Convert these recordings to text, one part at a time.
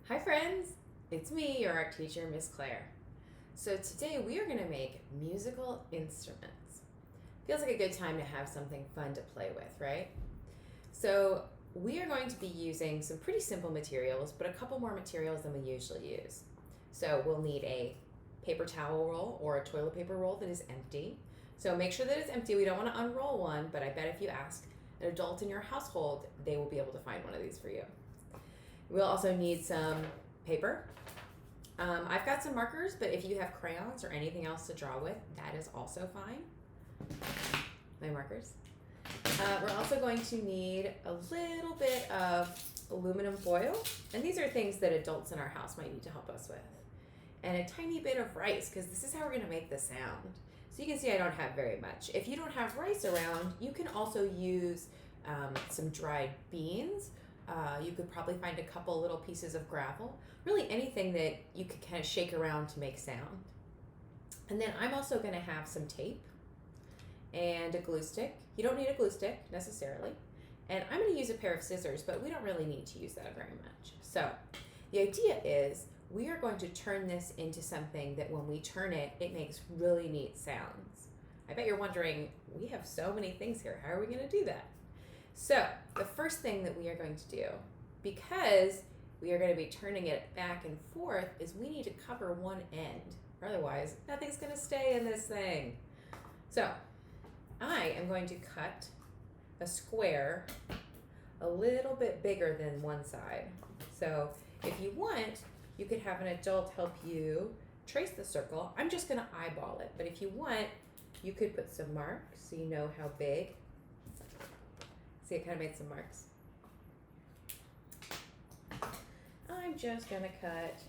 Hi friends, it's me, your art teacher, Miss Claire. So today we are going to make musical instruments. Feels like a good time to have something fun to play with, right? So we are going to be using some pretty simple materials, but a couple more materials than we usually use. So we'll need a paper towel roll or a toilet paper roll that is empty. So make sure that it's empty. We don't want to unroll one, but I bet if you ask an adult in your household, they will be able to find one of these for you. We'll also need some paper. I've got some markers, but if you have crayons or anything else to draw with, that is also fine. My markers. We're also going to need a little bit of aluminum foil, and these are things that adults in our house might need to help us with. And a tiny bit of rice, because this is how we're going to make the sound. So you can see I don't have very much. If you don't have rice around, you can also use some dried beans. You could probably find a couple little pieces of gravel, really anything that you could kind of shake around to make sound. And then I'm also going to have some tape and a glue stick. You don't need a glue stick necessarily. And I'm going to use a pair of scissors, but we don't really need to use that very much. So the idea is we are going to turn this into something that when we turn it, it makes really neat sounds. I bet you're wondering, we have so many things here. How are we going to do that? So the first thing that we are going to do, because we are going to be turning it back and forth, is we need to cover one end. Otherwise, nothing's going to stay in this thing. So I am going to cut a square a little bit bigger than one side. So if you want, you could have an adult help you trace the circle. I'm just going to eyeball it. But if you want, you could put some marks so you know how big. See, I kind of made some marks. I'm just going to cut.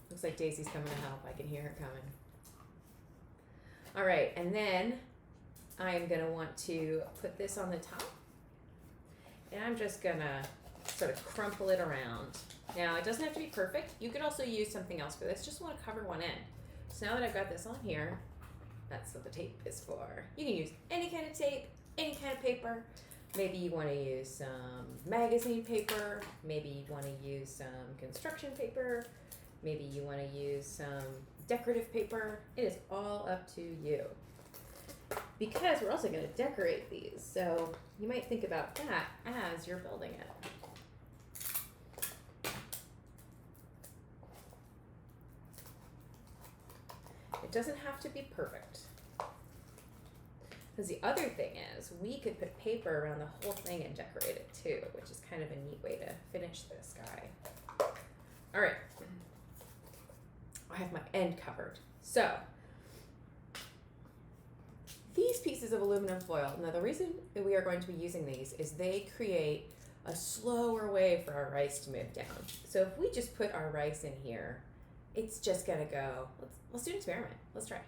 Looks like Daisy's coming to help. I can hear her coming. All right, and then I'm going to want to put this on the top. And I'm just going to sort of crumple it around. Now, it doesn't have to be perfect. You could also use something else for this. Just want to cover one end. So now that I've got this on here, that's what the tape is for. You can use any kind of tape, any kind of paper. Maybe you want to use some magazine paper. Maybe you want to use some construction paper. Maybe you want to use some decorative paper. It is all up to you. Because we're also going to decorate these. So you might think about that as you're building it. It doesn't have to be perfect. Because the other thing is, we could put paper around the whole thing and decorate it too, which is kind of a neat way to finish this guy. All right. I have my end covered. So, these pieces of aluminum foil, now the reason that we are going to be using these is they create a slower way for our rice to move down. So if we just put our rice in here, it's just gonna go. Let's do an experiment. Let's try.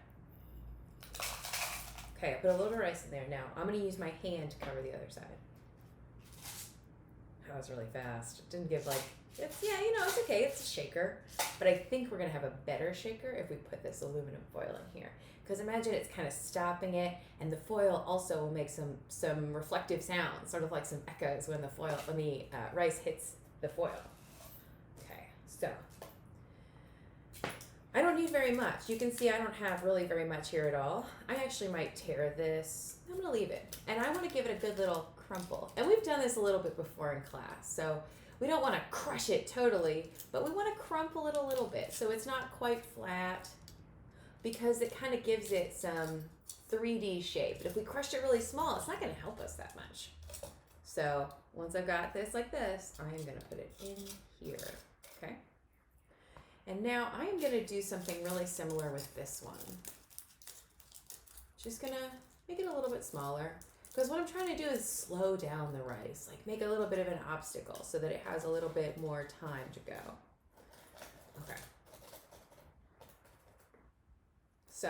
Okay, I put a little bit of rice in there. Now I'm gonna use my hand to cover the other side. That was really fast. It didn't give it's okay. It's a shaker, but I think we're gonna have a better shaker if we put this aluminum foil in here. Because imagine it's kind of stopping it, and the foil also will make some reflective sounds, sort of like some echoes when the rice hits the foil. Okay, so. I don't need very much. You can see I don't have really very much here at all. I actually might tear this. I'm going to leave it. And I want to give it a good little crumple. And we've done this a little bit before in class. So we don't want to crush it totally, but we want to crumple it a little bit so it's not quite flat, because it kind of gives it some 3D shape. But if we crushed it really small, it's not going to help us that much. So once I've got this like this, I am going to put it in here. Okay? And now I am going to do something really similar with this one. Just going to make it a little bit smaller. Because what I'm trying to do is slow down the rice. Like make a little bit of an obstacle so that it has a little bit more time to go. Okay. So,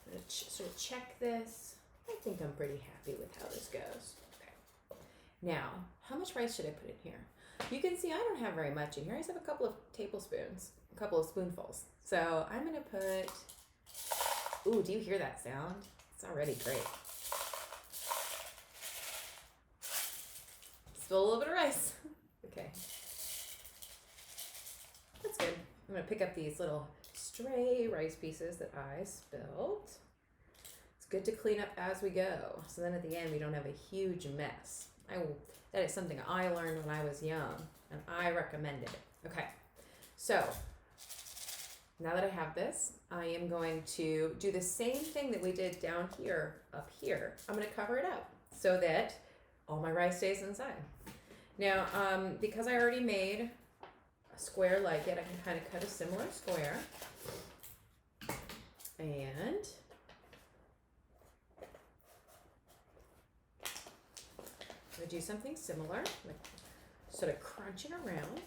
I'm going to sort of check this. I think I'm pretty happy with how this goes. Okay. Now, how much rice should I put in here? You can see I don't have very much in here. I just have a couple of tablespoons, a couple of spoonfuls. So I'm going to put, ooh, do you hear that sound? It's already great. spilled a little bit of rice. Okay. That's good. I'm going to pick up these little stray rice pieces that I spilled. It's good to clean up as we go. So then at the end, we don't have a huge mess. That is something I learned when I was young, and I recommended it. Okay. So now that I have this, I am going to do the same thing that we did down here, up here. I'm going to cover it up so that all my rice stays inside. Now, because I already made a square like it, I can kind of cut a similar square. And I'm going to do something similar, like sort of crunch it around.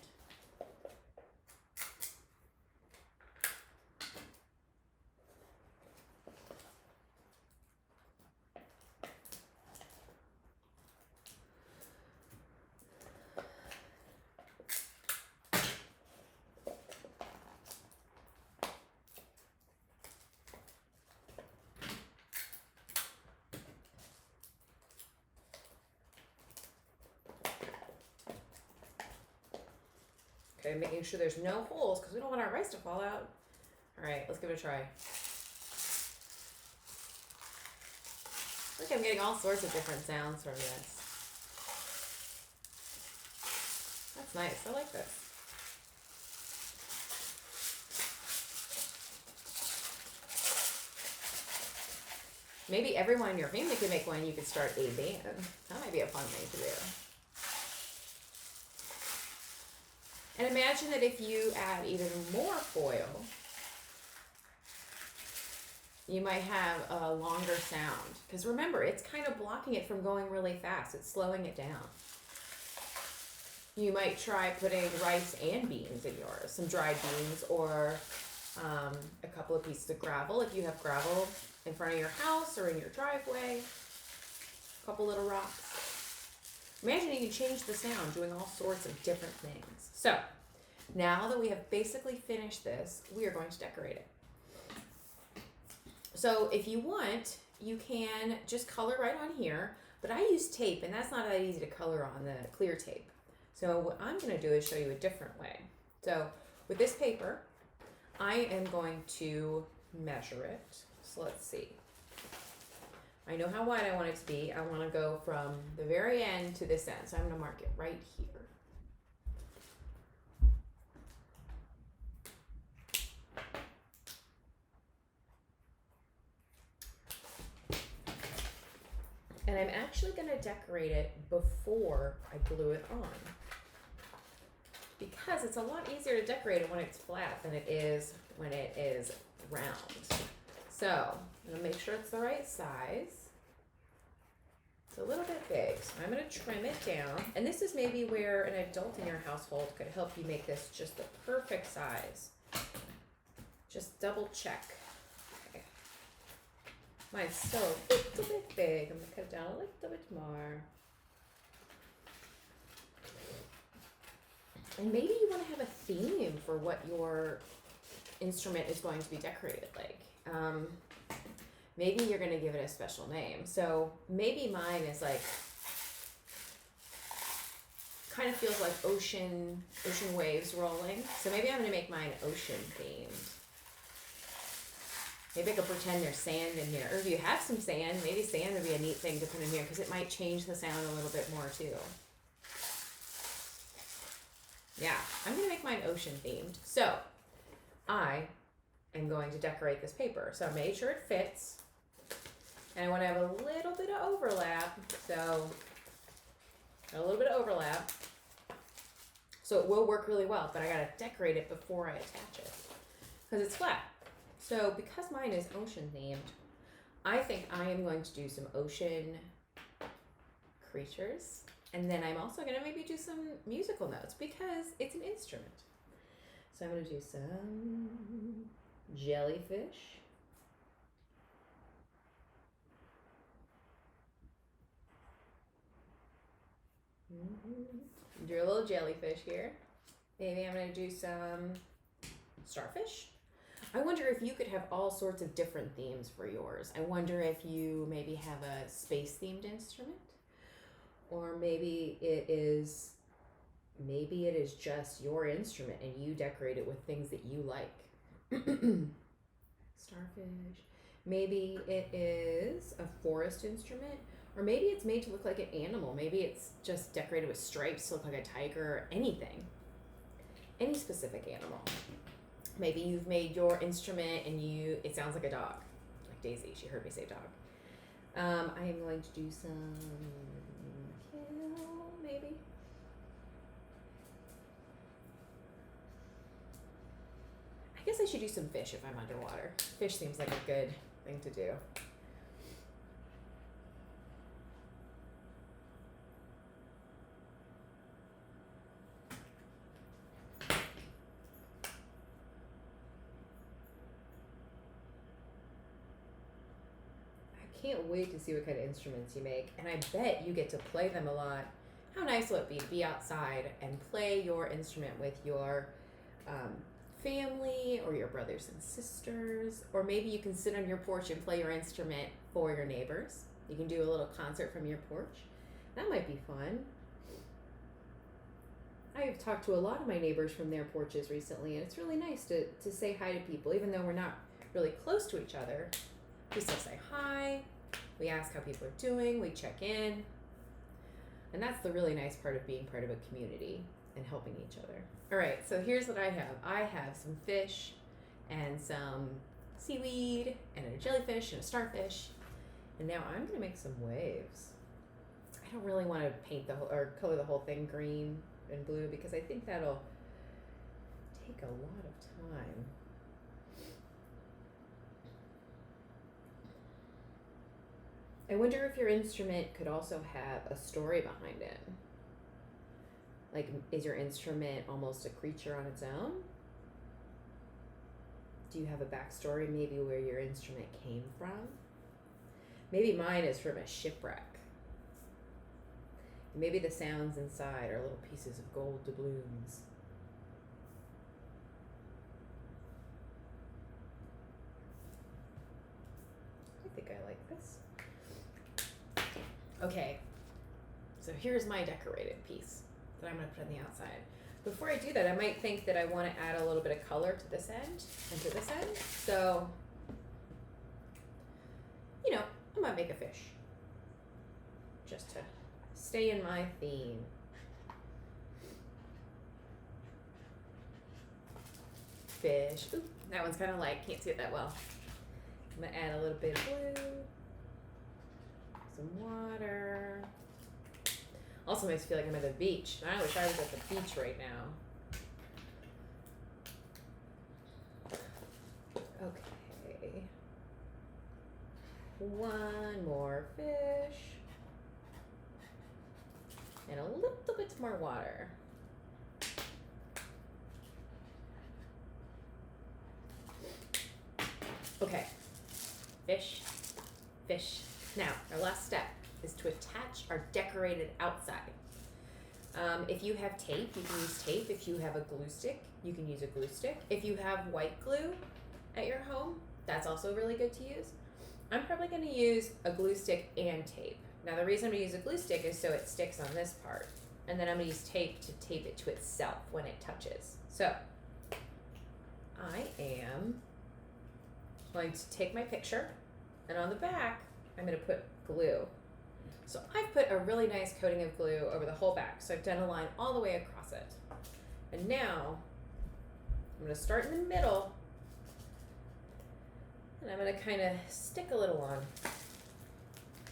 Okay, making sure there's no holes because we don't want our rice to fall out. All right, let's give it a try. I think I'm getting all sorts of different sounds from this. That's nice. I like this. Maybe everyone in your family could make one. You could start a band. That might be a fun thing to do. And imagine that if you add even more foil, you might have a longer sound. Because remember, it's kind of blocking it from going really fast. It's slowing it down. You might try putting rice and beans in yours. Some dried beans or a couple of pieces of gravel. If you have gravel in front of your house or in your driveway, a couple little rocks. Imagine you can change the sound doing all sorts of different things. So, now that we have basically finished this, we are going to decorate it. So, if you want, you can just color right on here, but I use tape, and that's not that easy to color on, the clear tape. So, what I'm going to do is show you a different way. So, with this paper, I am going to measure it. So, let's see. I know how wide I want it to be. I want to go from the very end to this end. So I'm going to mark it right here. And I'm actually going to decorate it before I glue it on. Because it's a lot easier to decorate it when it's flat than it is when it is round. So I'm going to make sure it's the right size. It's a little bit big, so I'm going to trim it down. And this is maybe where an adult in your household could help you make this just the perfect size. Just double check. Okay. Mine's still a little bit big. I'm going to cut it down a little bit more. And maybe you want to have a theme for what your instrument is going to be decorated like. Maybe you're going to give it a special name. So maybe mine is like, kind of feels like ocean waves rolling. So maybe I'm going to make mine ocean themed. Maybe I could pretend there's sand in here. Or if you have some sand, maybe sand would be a neat thing to put in here because it might change the sound a little bit more too. Yeah, I'm going to make mine ocean themed. So I am going to decorate this paper. So I made sure it fits. And I want to have a little bit of overlap. So a little bit of overlap. So it will work really well, but I got to decorate it before I attach it. Because it's flat. So because mine is ocean themed, I think I am going to do some ocean creatures. And then I'm also going to maybe do some musical notes because it's an instrument. So I'm going to do some jellyfish. Do a little jellyfish here. Maybe I'm going to do some starfish. I wonder if you could have all sorts of different themes for yours. I wonder if you maybe have a space themed instrument, Or maybe it is just your instrument and you decorate it with things that you like. Starfish. Maybe it is a forest instrument, or maybe it's made to look like an animal. Maybe it's just decorated with stripes to look like a tiger, or anything. Any specific animal. Maybe you've made your instrument and it sounds like a dog. Like Daisy, she heard me say dog. I am going to do some kale, maybe. I guess I should do some fish if I'm underwater. Fish seems like a good thing to do. I can't wait to see what kind of instruments you make, and I bet you get to play them a lot. How nice will it be to be outside and play your instrument with your family or your brothers and sisters, or maybe you can sit on your porch and play your instrument for your neighbors. You can do a little concert from your porch. That might be fun. I've talked to a lot of my neighbors from their porches recently, and it's really nice to say hi to people, even though we're not really close to each other. We still say hi, we ask how people are doing, we check in, and that's the really nice part of being part of a community and helping each other. All right, so here's what I have. I have some fish and some seaweed and a jellyfish and a starfish. And now I'm gonna make some waves. I don't really want to paint or color the whole thing green and blue because I think that'll take a lot of time. I wonder if your instrument could also have a story behind it. Like, is your instrument almost a creature on its own? Do you have a backstory, maybe where your instrument came from? Maybe mine is from a shipwreck. Maybe the sounds inside are little pieces of gold doubloons. I think I like this. Okay, so here's my decorated piece that I'm going to put on the outside. Before I do that, I might think that I want to add a little bit of color to this end and to this end. So, I might make a fish just to stay in my theme. Fish. Ooh, that one's kind of light. Can't see it that well. I'm going to add a little bit of blue, some water. Also makes me feel like I'm at the beach. I wish I was at the beach right now. Okay. One more fish. And a little bit more water. Okay. Fish. Fish. Now, our last step is to attach our decorated outside. If you have tape, you can use tape. If you have a glue stick, you can use a glue stick. If you have white glue at your home, that's also really good to use. I'm probably going to use a glue stick and tape. Now the reason I'm going to use a glue stick is so it sticks on this part. And then I'm going to use tape to tape it to itself when it touches. So I am going to take my picture, and on the back I'm going to put glue. So I've put a really nice coating of glue over the whole back. So I've done a line all the way across it. And now I'm going to start in the middle, and I'm going to kind of stick a little on.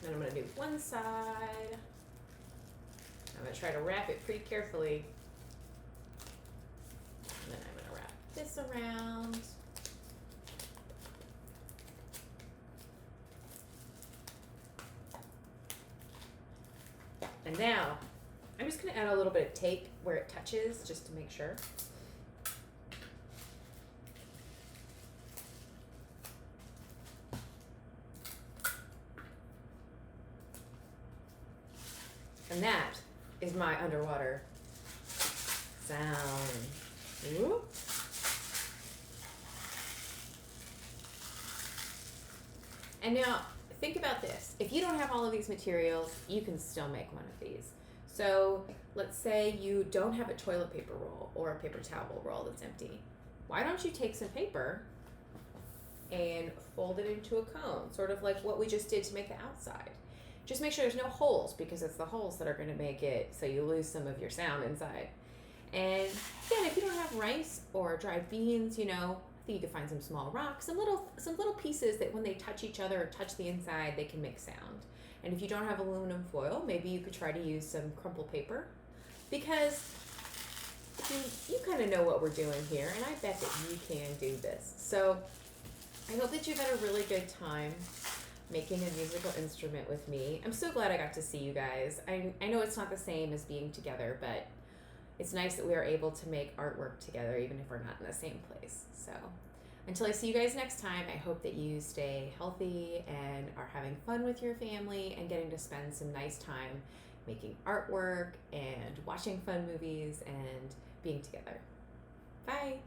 And I'm going to do one side. I'm going to try to wrap it pretty carefully. And then I'm going to wrap this around. And now, I'm just going to add a little bit of tape where it touches, just to make sure. And that is my underwater sound. Ooh. And now, think about this. If you don't have all of these materials, you can still make one of these. So let's say you don't have a toilet paper roll or a paper towel roll that's empty. Why don't you take some paper and fold it into a cone, sort of like what we just did to make the outside. Just make sure there's no holes, because it's the holes that are going to make it so you lose some of your sound inside. And again, if you don't have rice or dried beans, I think you can find some small rocks, some little pieces that when they touch each other or touch the inside, they can make sound. And if you don't have aluminum foil, maybe you could try to use some crumple paper, because you kind of know what we're doing here, and I bet that you can do this. So I hope that you've had a really good time making a musical instrument with me. I'm so glad I got to see you guys. I know it's not the same as being together, but it's nice that we are able to make artwork together even if we're not in the same place. So until I see you guys next time, I hope that you stay healthy and are having fun with your family and getting to spend some nice time making artwork and watching fun movies and being together. Bye.